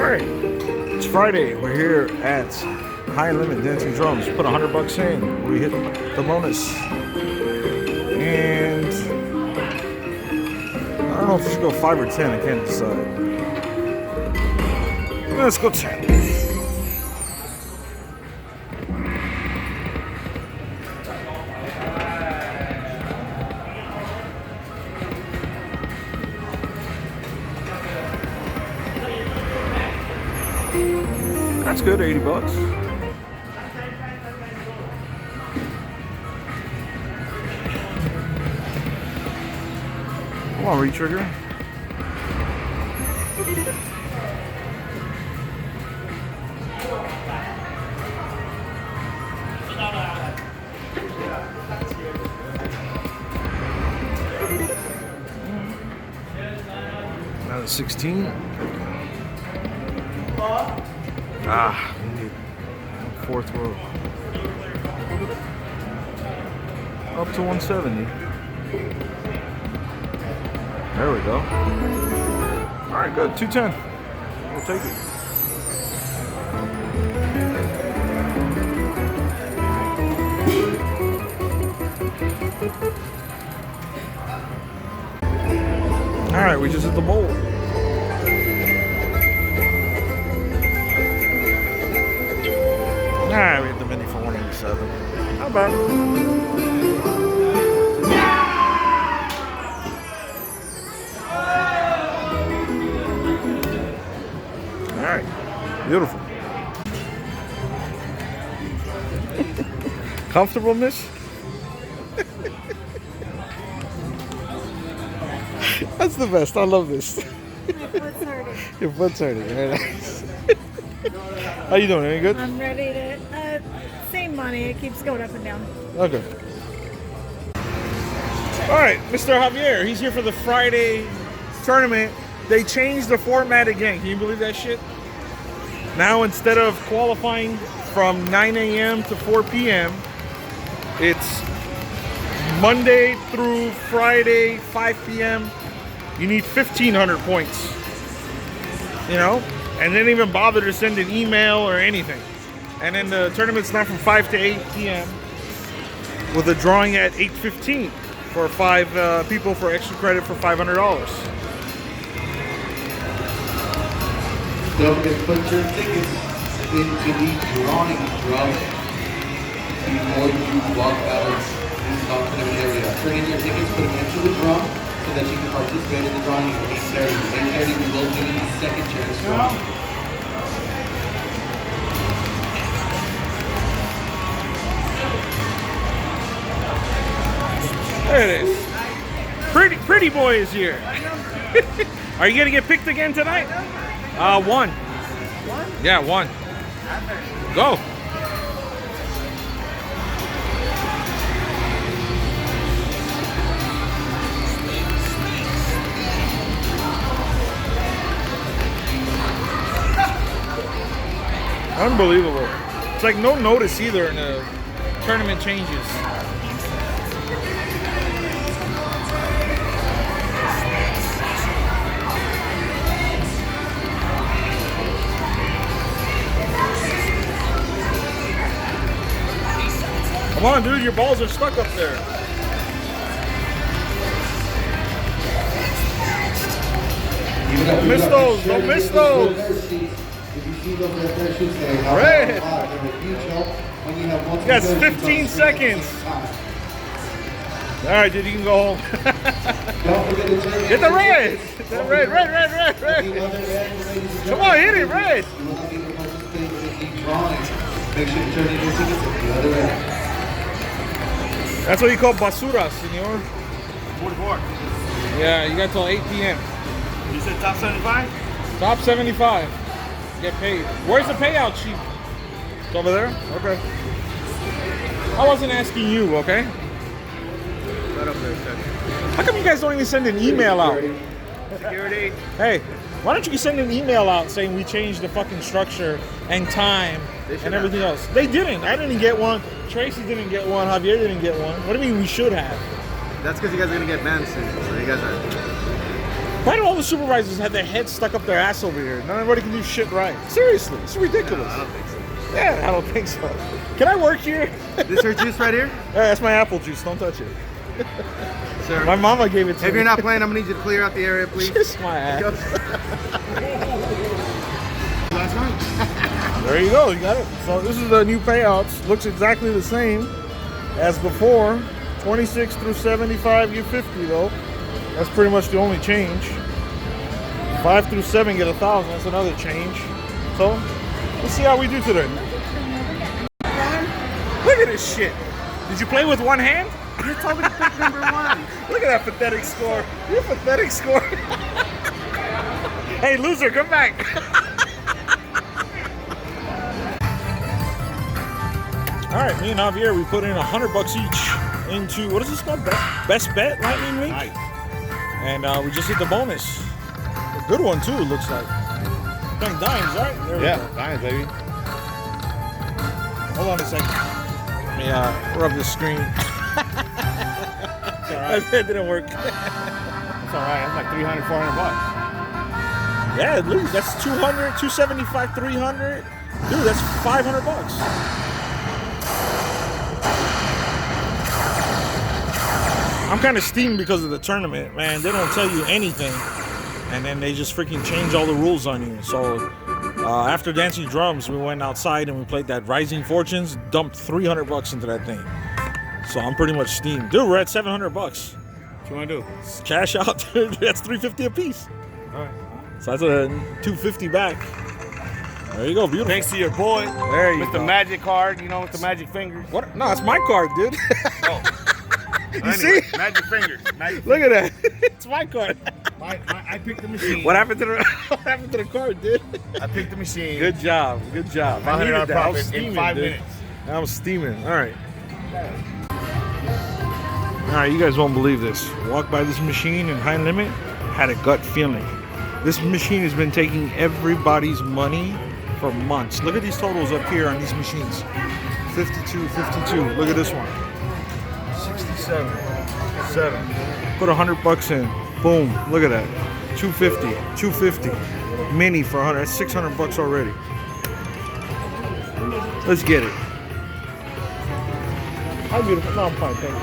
Alright, it's Friday. We're here at High Limit Dancing Drums. Put $100 in. We hit the bonus. And I don't know if we should go 5 or 10. I can't decide. Let's go 10. That's good, $80. Come on, retrigger. Now the 16. We need fourth row. Up to 170. There we go. Alright, good. 210. We'll take it. Alright, we just hit the bowl. Alright, we hit the mini for 187. How about it? Alright, beautiful. Comfortable, miss? That's the best. I love this. My foot's hurting. Your foot's hurting. Very nice. How you doing? Any good? I'm ready to same money. It keeps going up and down. Okay. All right, Mr. Javier. He's here for the Friday tournament. They changed the format again. Can you believe that shit? Now instead of qualifying from 9 a.m. to 4 p.m., it's Monday through Friday, 5 p.m. You need 1,500 points. You know? And they didn't even bother to send an email or anything. And then the tournament's not from 5 to 8 p.m. with a drawing at 8:15 for 5 people for extra credit for $500. Don't forget to put your tickets into the drawing drum before you walk out of the tournament area. Turn in your tickets, put them into the drum so that you can participate in the drawing at 8:30. 8:30 we will do the second chance drawing. There it is. Pretty boy is here. Are you gonna get picked again tonight? One. Yeah, one. Go. Unbelievable. It's like no notice either in the tournament changes. Come on, dude, your balls are stuck up there. Don't miss those, don't miss those. Red. Yes, 15 seconds. All right, dude, you can go home. Get the red. Get the red. Come on, hit it, red. Make sure you turn in your tickets at the other end. That's what you call basura, senor. 44. Yeah, you got till 8 p.m. You said top 75? Top 75. Get paid. Where's the payout sheet? It's over there? Okay. I wasn't asking you, okay? Right up there, sir. How come you guys don't even send an email out? Security. Hey, why don't you send an email out saying we changed the fucking structure and time and everything else? They didn't. I didn't get one. Tracy didn't get one. Javier didn't get one. What do you mean we should have? That's because you guys are going to get banned soon. So you guys are... Why do all the supervisors have their heads stuck up their ass over here? Nobody can do shit right. Seriously, it's ridiculous. I don't think so. Yeah, I don't think so. Can I work here? This her juice right here? Yeah, that's my apple juice. Don't touch it. Sir. My mama gave it to me. If you're not playing, I'm gonna need you to clear out the area, please. Kiss my ass. Last one. There you go. You got it. So this is the new payouts. Looks exactly the same as before. 26 through 75 get 50 though. That's pretty much the only change. 5 through 7 get 1,000. That's another change. So let's see how we do today. Look at this shit. Did you play with one hand? You told me to pick number 1. Look at that pathetic score. Your pathetic score. Hey, loser, come back. All right, me and Javier, we put in $100 each into, what is this called? Best Bet Lightning Link? Nice. And we just hit the bonus. A good one too, it looks like. Playing dimes, right? There we go. Nice, baby. Hold on a second. Let me rub the screen. It's alright. That didn't work. It's alright. That's like 300, 400 bucks. Yeah, at least that's 200, 275, 300. Dude, that's 500 bucks. I'm kind of steamed because of the tournament, man. They don't tell you anything, and then they just freaking change all the rules on you. So after Dancing Drums, we went outside and we played that Rising Fortunes, dumped 300 bucks into that thing. So I'm pretty much steamed. Dude, we're at 700 bucks. What you want to do? It's cash out. That's 350 a piece. Alright. So that's a 250 back. There you go, beautiful. Thanks to your boy. There you with go. the magic card, you know, with the magic fingers. What? No, it's my card, dude. Oh. You Anyway, see? magic fingers. Magic Look at that. It's my card. I picked the machine. What happened to the What happened to the card, dude? I picked the machine. Good job. Good job. I $500 needed that. I was profit steaming, in 5 dude. minutes. I was steaming. All right. All right, you guys won't believe this. Walked by this machine in high limit, had a gut feeling. This machine has been taking everybody's money for months. Look at these totals up here on these machines. 52, 52. Look at this one. 67, 7. Put $100 in. Boom. Look at that. 250, 250. Mini for 100. That's 600 bucks already. Let's get it. Hi, beautiful. No, I'm fine. Thank you.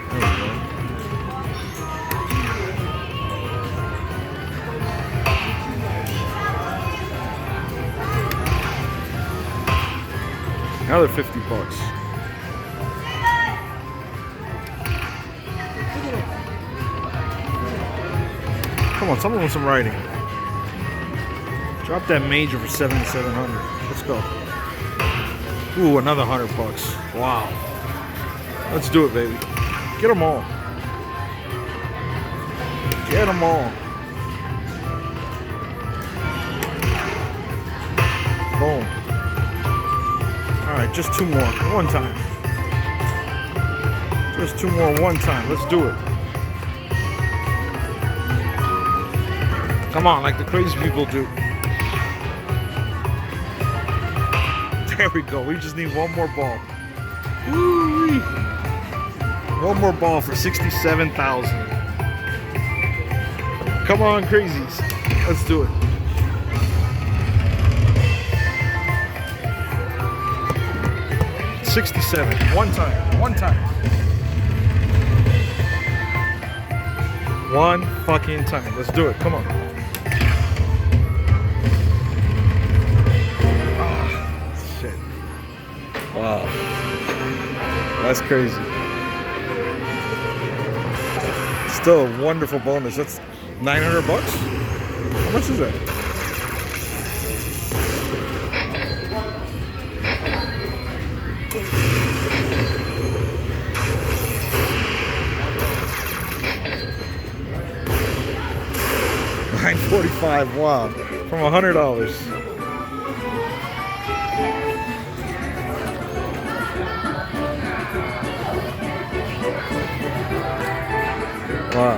There we go. Another 50 bucks. Come on, someone with some writing. Drop that major for 7,700. Let's go. Ooh, another 100 bucks. Wow. Let's do it, baby. Get them all. Get them all. Boom. All right, just 2 more. One time. Just 2 more one time. Let's do it. Come on, like the crazy people do. There we go. We just need one more ball. Woo-wee. One more ball for 67,000. Come on, crazies. Let's do it. $67. One time. One time. One fucking time. Let's do it. Come on. Shit. Wow. That's crazy. Still a wonderful bonus. That's 900 bucks? How much is that? $945. Wow. From $100. Wow.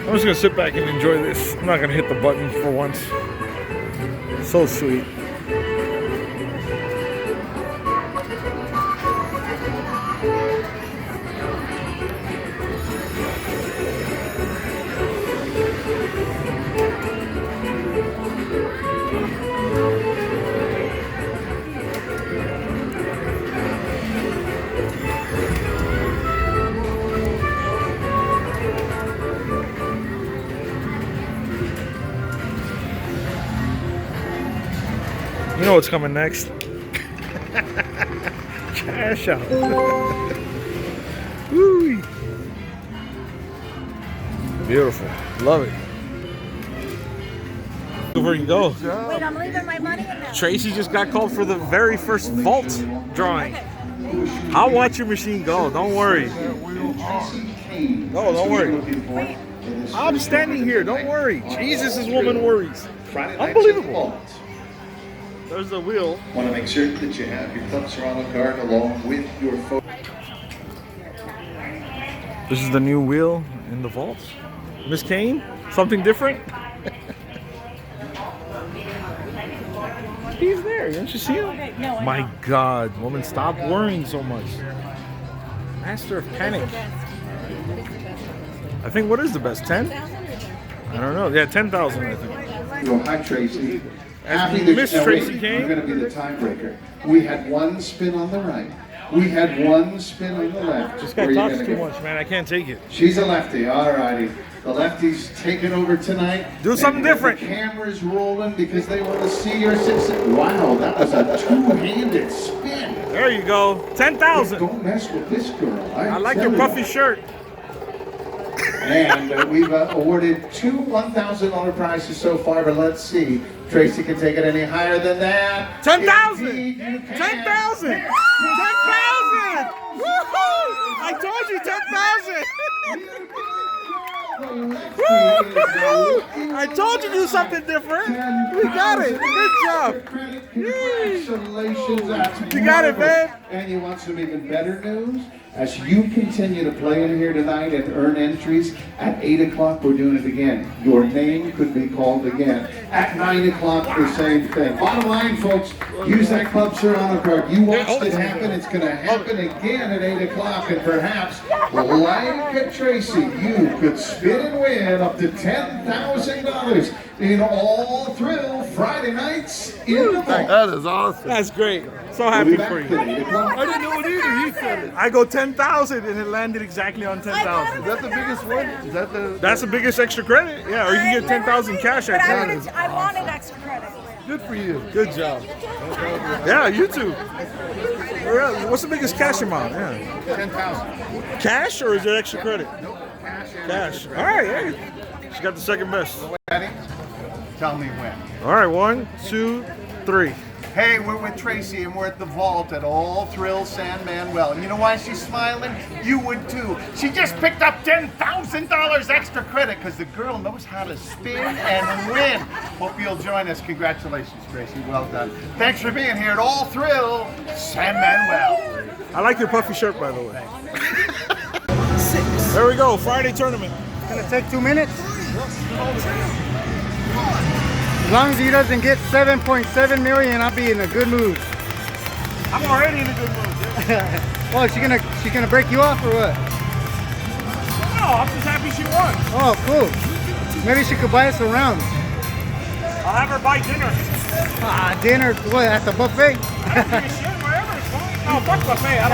I'm just gonna sit back and enjoy this. I'm not gonna hit the button for once. So sweet. You know what's coming next? Cash out. Woo. Beautiful. Love it. Where you go? Wait, I'm leaving my money in there. Tracy just got called for the very first vault drawing. I'll watch your machine go. Don't worry. No, don't worry. Wait, I'm standing here. Don't worry. Jesus, this woman worries. Unbelievable. There's the wheel. Want to make sure that you have your Club Serrano card along with your photo. This is the new wheel in the vault. Miss Kane, something different? He's there. Don't you see him? okay, no, I My know. God, woman, stop worrying so much. Master of panic. I think what is the best? 10? I don't know. Yeah, 10,000, I think. Well, hi, Tracy. As Happy that Miss now, Tracy wait, came. You're going to be the tiebreaker. We had one spin on the right. We had one spin on the left. This Where guy you talks gonna too go? much, man. I can't take it. She's a lefty. All righty. The lefty's taking over tonight. Do something And different. The camera's rolling because they want to see your success. Wow, that was a two-handed spin. There you go. 10,000. Don't mess with this girl. I like tell your you. puffy shirt. And we've awarded two $1,000 prizes so far, but let's see. Tracy can take it any higher than that. 10,000. Indeed, you can. 10,000. 10,000. Woohoo! I told you 10,000. Woo! I told you to do something different. We got it. Good job. Congratulations. That's You got it, wonderful. man. And you want some even better news? As you continue to play in here tonight and earn entries, at 8 o'clock we're doing it again. Your name could be called again. At 9 o'clock the same thing. Bottom line, folks, use that Club Serrano card. You watched it happen. It's going to happen again at 8 o'clock. And perhaps, like Tracy, you could spin and win up to $10,000 in all thrill Friday nights in the vault. That is awesome. That's great. So We'll happy be back for at you. 8 o'clock. I didn't know it either. He said it. I go 10,000 and it landed exactly on 10,000. Is that the biggest one? Is that the? That's the biggest extra credit. Yeah, or you can get 10,000 cash But at I, 10. wanted, I wanted extra credit. Good for you. Good job. Yeah, you too. What's the biggest cash amount? Yeah. 10,000. Cash or is it extra credit? Cash. All right, hey. She got the second best. Ready? Tell me when. All right, 1, 2, 3. Hey, we're with Tracy and we're at the vault at All Thrill San Manuel. And you know why she's smiling? You would too. She just picked up $10,000 extra credit because the girl knows how to spin and win. Hope you'll join us. Congratulations, Tracy. Well done. Thanks for being here at All Thrill San Manuel. I like your puffy shirt, by the way. There we go, Friday tournament. Gonna take 2 minutes. As long as he doesn't get 7.7 million, I'll be in a good mood. I'm already in a good mood. Dude. Well, she gonna break you off or what? No, I'm just happy she won. Oh, cool. Maybe she could buy us a round. I'll have her buy dinner. Ah, dinner, what, at the buffet? I don't give a shit, wherever it's fine. No, fuck buffet. I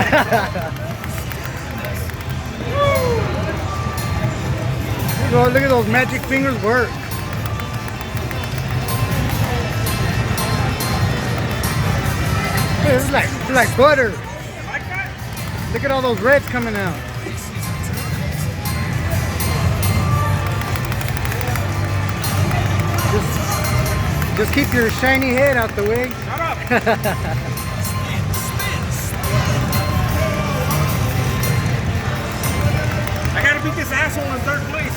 don't Look at those magic fingers work. It's like butter. like that. Look at all those reds coming out. Just keep your shiny head out the way. Shut up. I gotta beat this asshole in third place.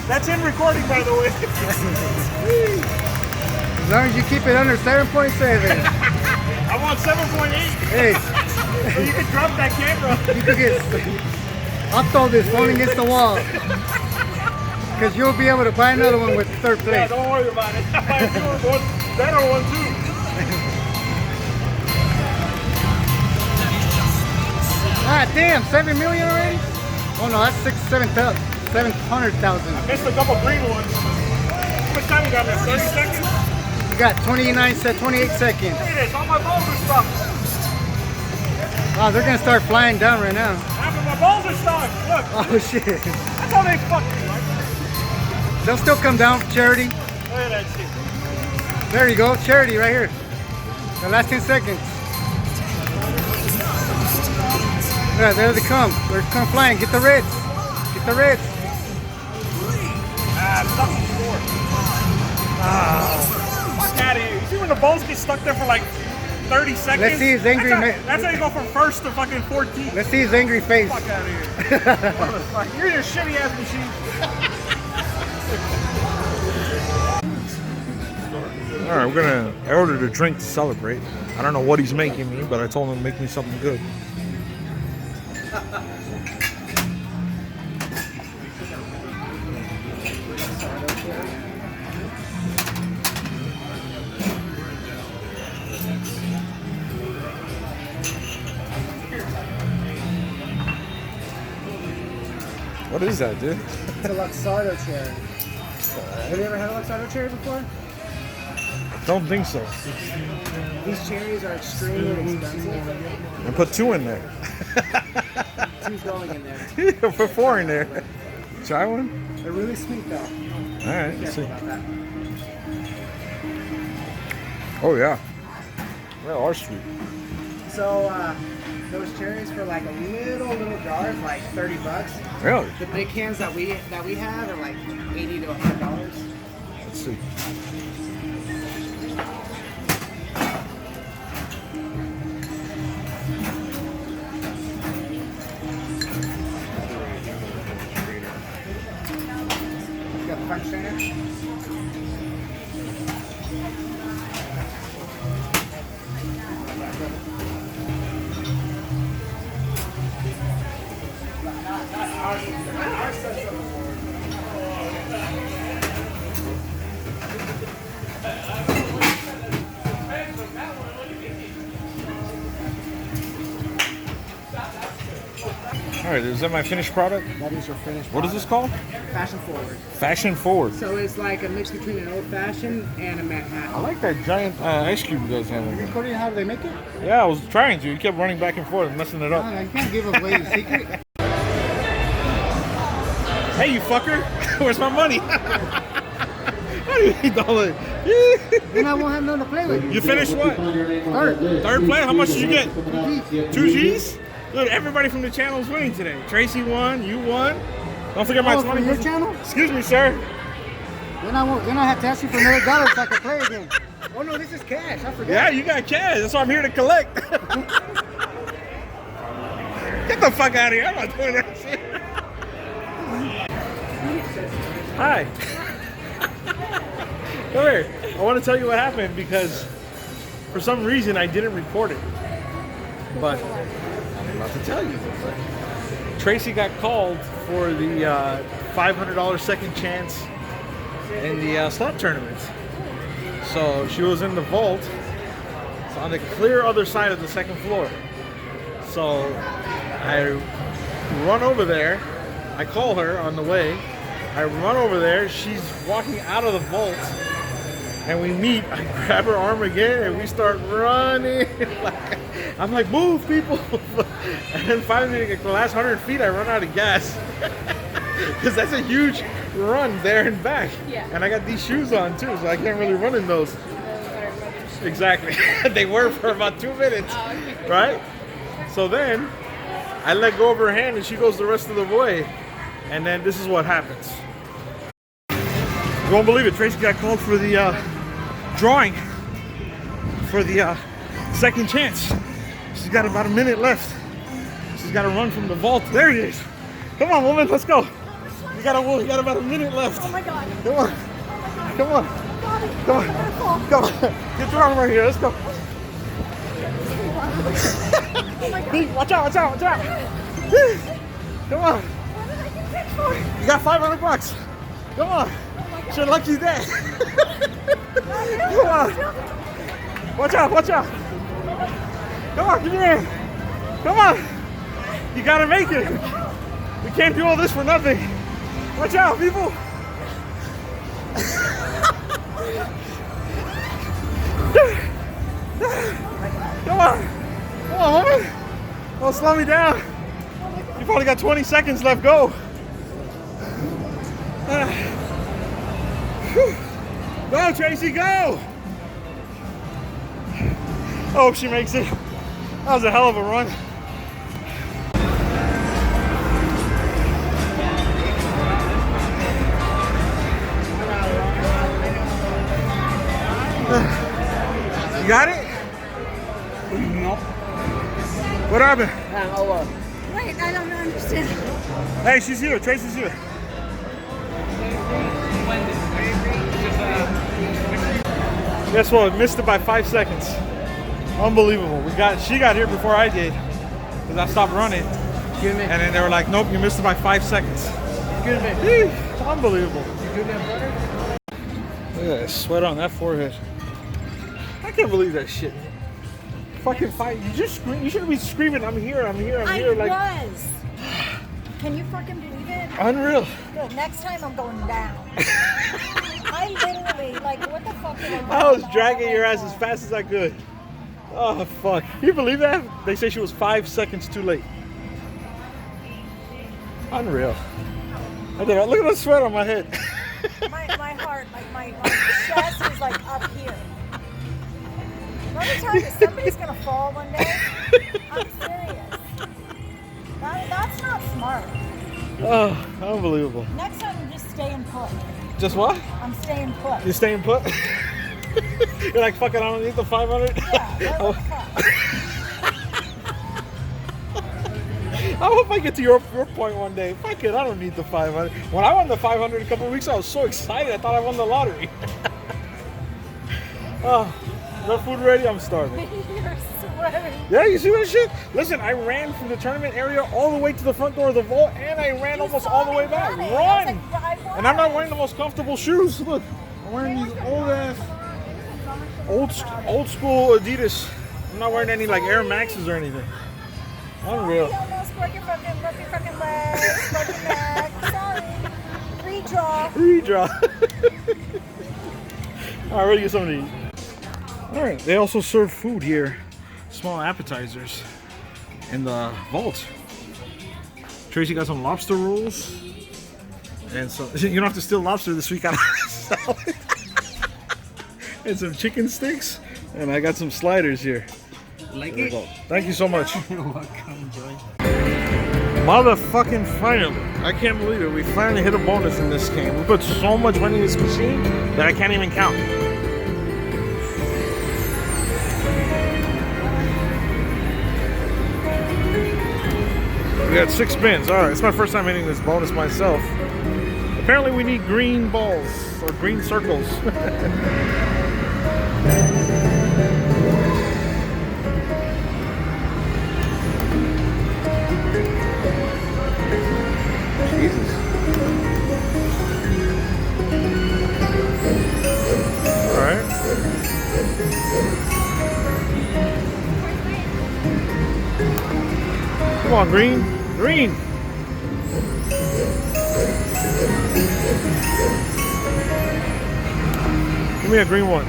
That's in recording, by the way. As long as you keep it under 7.7. I want 7.8. Hey, So you can drop that camera. you could get I'll throw this phone against the wall. Because you'll be able to buy another one with third place. Yeah, don't worry about it. I might do one, better one too. Ah, damn, 7 million already? Oh no, that's 700,000. I missed a couple green ones. How much time you got left? 30 seconds? You got 28 seconds. Look at this, all my balls are stuck. Wow, they're gonna start flying down right now. Half of my balls are stuck. Look, Oh shit. that's how they fuck me, right? They'll still come down, Charity. Look at that shit. There you go, Charity right here. The last 10 seconds. Yeah, there they come. They're come flying. Get the reds. Get the reds. Ah, stuck on the floor. Ah, fuck out of here. You see when the balls get stuck there for like 30 seconds? Let's see his angry That's how you go from first to fucking 14. Let's see his angry face. Fuck out of here. Motherfucker, you're your shitty ass machine. All right, I ordered a drink to celebrate. I don't know what he's making me, but I told him to make me something good. What is that, dude? It's a Luxardo cherry. Have you ever had a Luxardo cherry before? Don't think so. These cherries are extremely expensive. And put 2 in there. 2's going in there. Put 4 in there. Try one? They're really sweet though. All right, let's see. About that. Oh, yeah. They are sweet. So, those cherries for like a little jars, like $30. Really? The big cans that we have are like $80 to $100. Let's see. You got the French strainer? All right, is that my finished product? That is your finished What is this called? Fashion forward. Fashion Forward. So it's like a mix between an old fashioned and a Manhattan. I like that giant ice cube you guys have in You there. recording how they make it? Yeah, I was trying to. You kept running back and forth, messing it up. Oh, you can't give away your secret. Hey, you fucker! Where's my money? How do you eat all that? Then I won't have nothing to play with. You finished what? Third place? How much did you get? 2 G's? Dude, everybody from the channel is winning today. Tracy won, you won. Don't forget my Oh, 20. from your channel? Excuse me, sir. Then I have to ask you for another dollar so I can play again. Oh no, this is cash. I forgot. Yeah, you got cash. That's why I'm here to collect. Get the fuck out of here. I'm not doing that shit. Hi. Come here. I want to tell you what happened because for some reason I didn't record it. But I'm about to tell you. Tracy got called for the $500 second chance in the slot tournament. So she was in the vault. It's on the clear other side of the second floor. So I run over there. I call her on the way. I run over there. She's walking out of the vault. And we meet. I grab her arm again and we start running. I'm like, move, people. And then finally, like the last 100 feet, I run out of gas. Because that's a huge run there and back. Yeah. And I got these shoes on too, so I can't really run in those. Exactly. They were for about 2 minutes. Right? So then I let go of her hand and she goes the rest of the way. And then this is what happens. You won't believe it. Tracy got called for the drawing for the second chance. She's got about a minute left. She's got to run from the vault. There he is. Come on, woman, let's go. You got about a minute left. Oh my god. Come on. Oh my god. Come on. God. Come on. Come on. Get your arm right here. Let's go. Oh my god. Watch out, watch out, watch out. Come on. What did I get picked for? You got 500 bucks. Come on. It's your lucky day. Come on. Watch out, watch out. Come on, give me in. Come on. You gotta make it. We can't do all this for nothing. Watch out, people. Come on. Come on, woman. Don't slow me down. You probably got 20 seconds left. Go. Go, Tracy, go. Oh, she makes it. That was a hell of a run. You got it? No. What happened? Wait, I don't understand. Hey, she's here. Tracy's here. Guess what? Missed it by 5 seconds. Unbelievable. She got here before I did because I stopped running. Excuse me. And then they were like, nope, you missed it by 5 seconds. Excuse me. Eesh, unbelievable. You do that butter? Look at that sweat on that forehead. I can't believe that shit. Fucking fight. You just scream. You shouldn't be screaming, I'm here, I'm here, I'm here. Like, was. Can you fucking believe it? unreal. Good. Next time I'm going down. I literally, like, what the fuck did I was dragging your ass as fast as I could. Oh, fuck. Can you believe that? They say she was 5 seconds too late. Unreal. Look at the sweat on my head. My heart, like my chest is like up here. Let me tell you, somebody's gonna fall one day. I'm serious. That's not smart. Oh, unbelievable. Next time, I'm just staying put. Just what? I'm staying put. You staying put? You're like, fuck it, I don't need the 500? Yeah, what the fuck? I hope I get to your point one day. Fuck it, I don't need the 500. When I won the 500 a couple of weeks, I was so excited. I thought I won the lottery. Oh, is that food ready? I'm starving. You're sweating. Yeah, you see that shit? Listen, I ran from the tournament area all the way to the front door of the vault, and I ran almost all the way back. Running. Run! I was like, I won. And I'm not wearing the most comfortable shoes. Look, I'm wearing these old school Adidas. I'm not wearing any like Air Maxes or anything. Unreal. You almost broke your fucking legs, broke your neck. Sorry. Redraw. Redraw. All right, ready to get something to eat. All right, they also serve food here, small appetizers in the vault. Tracy got some lobster rolls, and so you don't have to steal lobster this week out of the salad. And some chicken sticks, and I got some sliders here. Like it? Thank you so much. You're welcome, Joy. Motherfucking finally. I can't believe it. We finally hit a bonus in this game. We put so much money in this machine that I can't even count. We got 6 spins. Alright, it's my first time hitting this bonus myself. Apparently we need green balls or green circles. Jesus. Alright. Come on, green. Green. Give me a green one.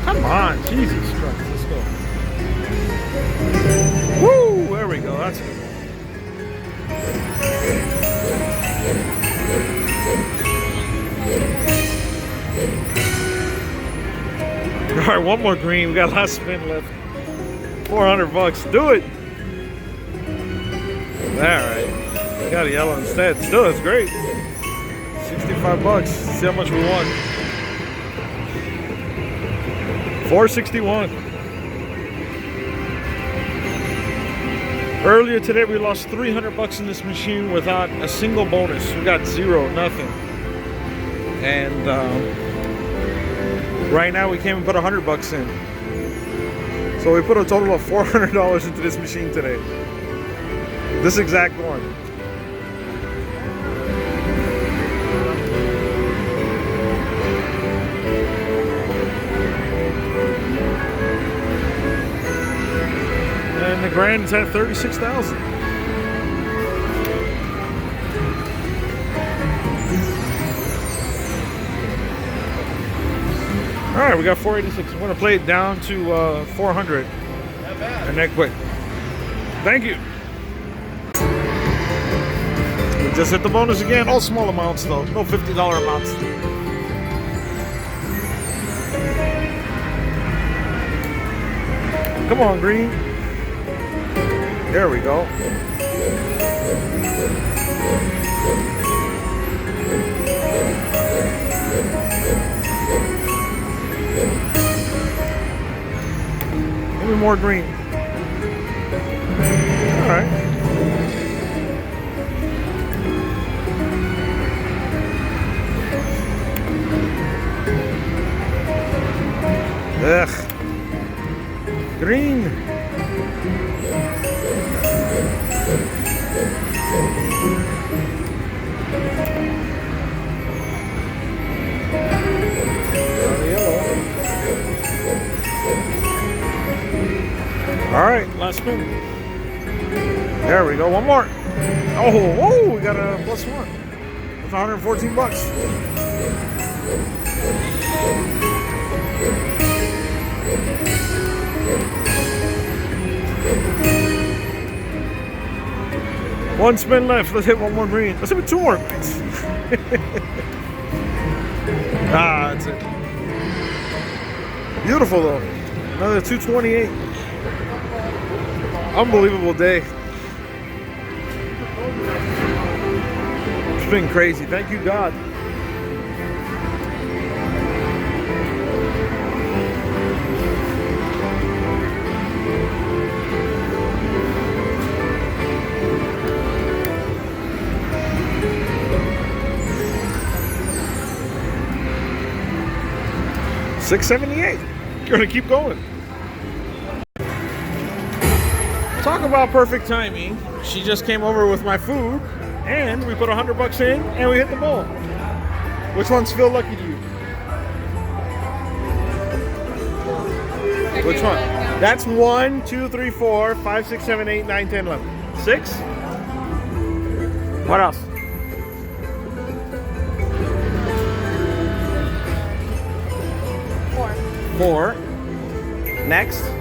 Come on, Jesus Christ. Let's go. Woo! There we go. That's good. All right, one more green. We got last spin left. 400 bucks. Do it. All right. Got a yellow instead. Still, that's great. 65 bucks. See how much we won. 461. Earlier today, we lost 300 bucks in this machine without a single bonus. We got zero, nothing. And right now, we can't even put 100 bucks in. So we put a total of $400 into this machine today. This exact one. And the grand is at 36,000. All right, we got 486. I'm gonna play it down to 400, and then quit. Thank you. We just hit the bonus again. All small amounts though, no $50 amounts. Come on, green. There we go. Give me more green. All right. Ugh. Green. All right, last spin. There we go, one more. Oh, whoa, we got a +1. That's 114 bucks. One spin left. Let's hit one more green. Let's hit two more greens. Ah, that's it. Beautiful though. Another 228. Unbelievable day. It's been crazy. Thank you, God. $678. You're gonna keep going. Talk about perfect timing. She just came over with my food, and we put $100 in, and we hit the ball. Which ones feel lucky to you? Which one? That's 1, 2, 3, 4, 5, 6, 7, 8, 9, 10, 11. 6? What else? Four. Next. 7.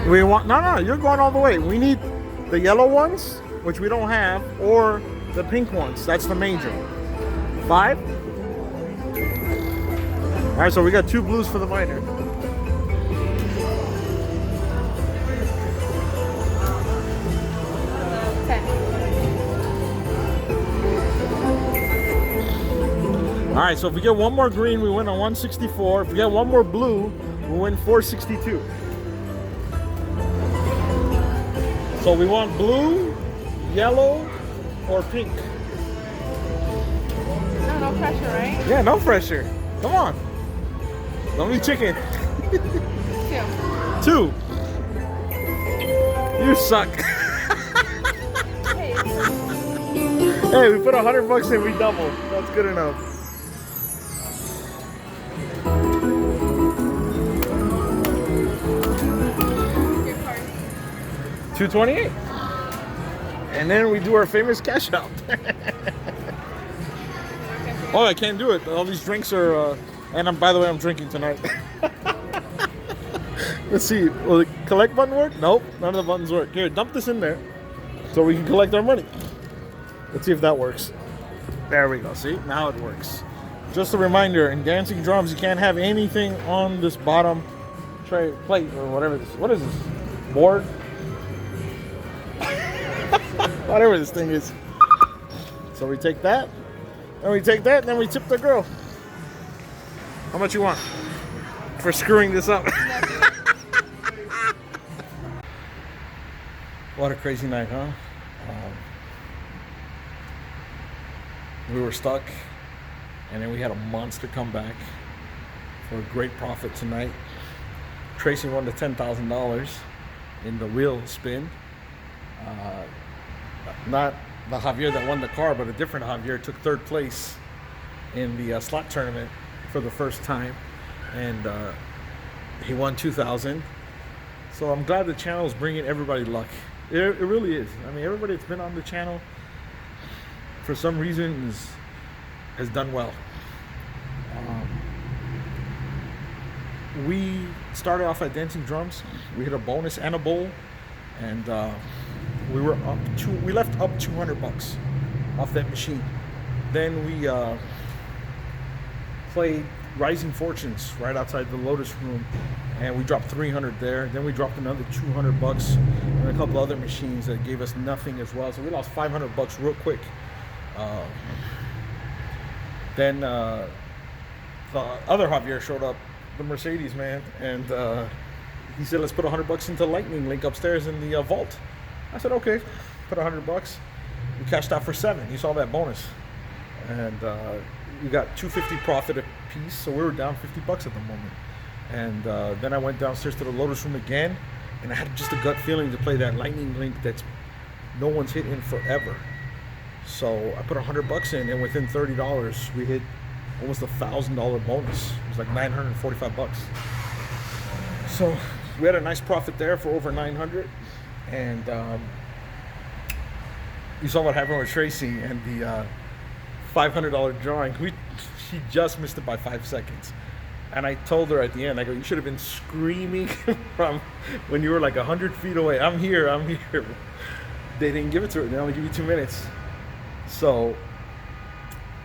We want no, you're going all the way. We need the yellow ones, which we don't have, or the pink ones. That's the major. 5. All right, so we got 2 blues for the minor. All right, so if we get one more green, we win on 164. If we get one more blue, we win 462. So we want blue, yellow, or pink. No pressure, right? Yeah, no pressure. Come on. Don't be chicken. 2. You suck. Hey, we put $100 in, we doubled. That's good enough. $228. And then we do our famous cash out. Oh, I can't do it. All these drinks are, and by the way, I'm drinking tonight. Let's see. Will the collect button work? Nope, none of the buttons work. Here, dump this in there so we can collect our money. Let's see if that works. There we go. See, now it works. Just a reminder, in dancing drums, you can't have anything on this bottom tray, plate, or whatever this. What is this? Board? Whatever this thing is. So we take that, and we take that, and then we tip the girl. How much you want for screwing this up? What a crazy night, huh? We were stuck And then we had a monster comeback for a great profit tonight. Tracy won the $10,000 in the wheel spin. Not the Javier that won the car, but a different Javier took third place in the slot tournament for the first time, and he won $2,000. So I'm glad the channel is bringing everybody luck. It really is. I mean, everybody that's been on the channel for some reason has done well. We started off at Dancing Drums. We hit a bonus and a bowl, and we left up $200 off that machine. Then we played Rising Fortunes right outside the Lotus Room, and we dropped 300 there. Then we dropped another $200 and a couple other machines that gave us nothing as well. So we lost $500 real quick. Then the other Javier showed up, the Mercedes man, and he said, let's put $100 into Lightning Link upstairs in the vault. I said, okay, put $100. We cashed out for $7. You saw that bonus. And we got $250 profit a piece, so we were down $50 at the moment. And then I went downstairs to the Lotus Room again, and I had just a gut feeling to play that Lightning Link that's no one's hit in forever. So I put $100 in, and within $30, we hit almost $1,000 bonus. It was like $945. So we had a nice profit there for over 900. And you saw what happened with Tracy and the $500 drawing. She just missed it by 5 seconds. And I told her at the end, I go, you should have been screaming from when you were like 100 feet away. I'm here, I'm here. They didn't give it to her. They only give you 2 minutes. So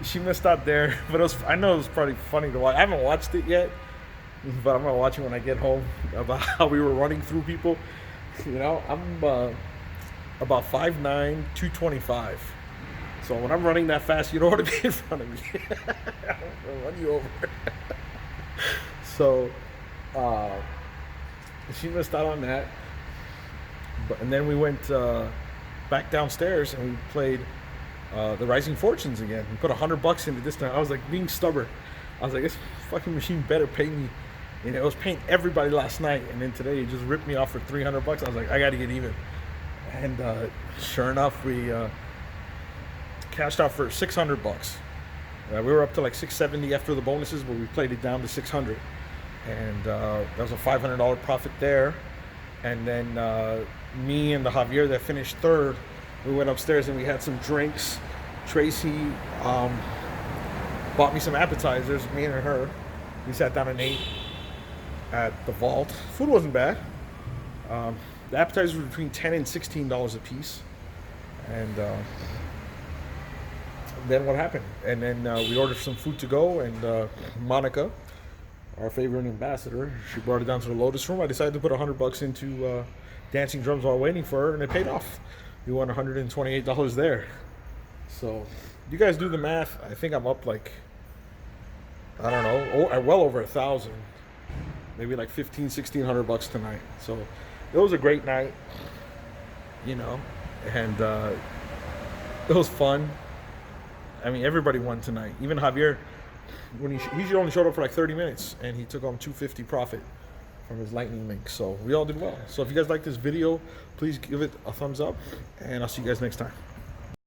she missed out there. But I know it was probably funny to watch. I haven't watched it yet, but I'm going to watch it when I get home about how we were running through people. You know, I'm about 5'9", 225. So when I'm running that fast, you don't want to be in front of me. I'll run you over. So she missed out on that. And then we went back downstairs and we played the Rising Fortunes again. We put $100 into this time. I was like being stubborn. I was like, this fucking machine better pay me. You know, it was paying everybody last night, and then today it just ripped me off for $300. I was like, I got to get even. And sure enough, we cashed out for $600. We were up to like $670 after the bonuses, but we played it down to $600. And that was a $500 profit there. And then me and the Javier that finished third, we went upstairs and we had some drinks. Tracy bought me some appetizers, me and her. We sat down and ate at the vault. Food wasn't bad. The appetizers were between $10 and $16 a piece. And then what happened? And then we ordered some food to go, and Monica, our favorite ambassador, she brought it down to the Lotus Room. I decided to put $100 into Dancing Drums while waiting for her, and it paid off. We won $128 there. So you guys do the math. I think I'm up like, I don't know, well over 1,000. Maybe like $1,500-$1,600 tonight. So it was a great night, you know, and it was fun. I mean, everybody won tonight. Even Javier, when he only showed up for like 30 minutes, and he took home $250 profit from his Lightning Link. So we all did well. So if you guys like this video, please give it a thumbs up, and I'll see you guys next time.